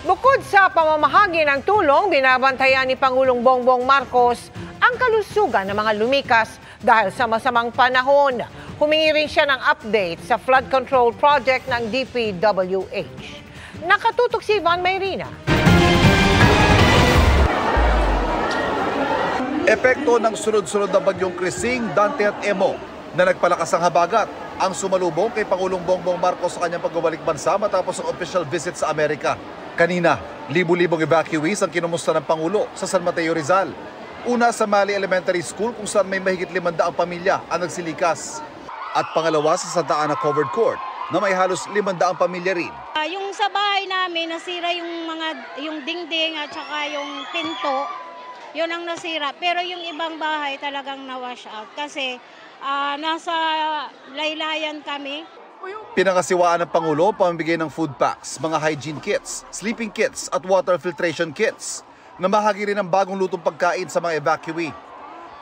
Bukod sa pamamahagi ng tulong, binabantayan ni Pangulong Bongbong Marcos ang kalusugan ng mga lumikas dahil sa masamang panahon. Humingi rin siya ng update sa flood control project ng DPWH. Nakatutok si Ivan Mayrina. Epekto ng sunod-sunod na bagyong Krising, Dante at Emo na nagpalakas ang habagat ang sumalubong kay Pangulong Bongbong Marcos sa kanyang pagbabalik bansa matapos ang official visit sa Amerika. Kanina, libu-libong evacuees ang kinumusta ng Pangulo sa San Mateo, Rizal. Una sa Mali Elementary School kung saan may mahigit 500 pamilya ang nagsilikas. At pangalawa sa Santa Ana Covered Court na may halos 500 pamilya rin. Yung sa bahay namin, nasira yung dingding at saka yung pinto. Yun ang nasira. Pero yung ibang bahay talagang na-wash out kasi nasa laylayan kami. Pinangasiwaan ng Pangulo pamimigay ng food packs, mga hygiene kits, sleeping kits at water filtration kits na bahagi rin ng bagong lutong pagkain sa mga evacuee.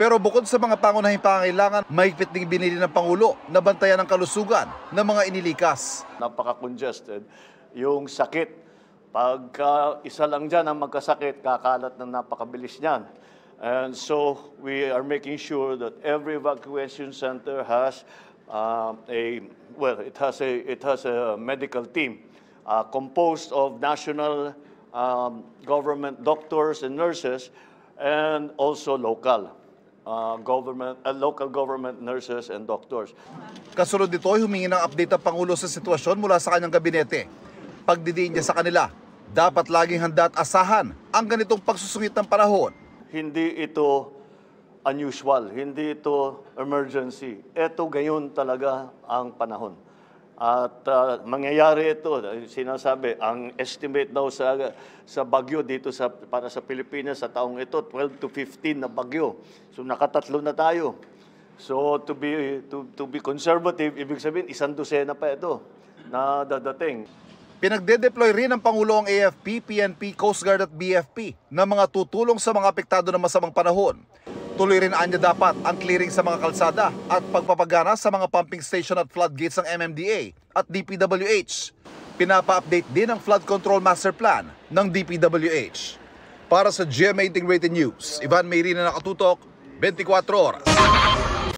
Pero bukod sa mga pangunahing pangangailangan, mahigpit ding binili ng Pangulo na bantayan ang kalusugan ng mga inilikas. Napaka-congested yung sakit. Pagka isa lang dyan ang magkasakit, kakalat na napakabilis niyan. And so we are making sure that every evacuation center has it has a medical team composed of national government doctors and nurses and also local government nurses and doctors. Kasunod nito ay humingi ng update ang Pangulo sa sitwasyon mula sa kanyang gabinete. Pagdidiin niya sa kanila, dapat laging handa at asahan ang ganitong pagsusungit ng panahon. Hindi ito unusual, hindi ito emergency. Ito gayon talaga ang panahon. At mangyayari ito, sinasabi, ang estimate daw sa bagyo dito para sa Pilipinas sa taong ito, 12 to 15 na bagyo. So nakatatlo na tayo. So to be conservative, ibig sabihin, 100 pa ito na dadating. Pinagde-deploy rin ng Pangulo ang AFP, PNP, Coast Guard at BFP na mga tutulong sa mga apektado ng masamang panahon. Tuloy rin anya dapat ang clearing sa mga kalsada at pagpapagana sa mga pumping station at floodgates ng MMDA at DPWH. Pinapa-update din ang flood control master plan ng DPWH. Para sa GMA Integrated News, Ivan Mayrina, nakatutok, 24 oras.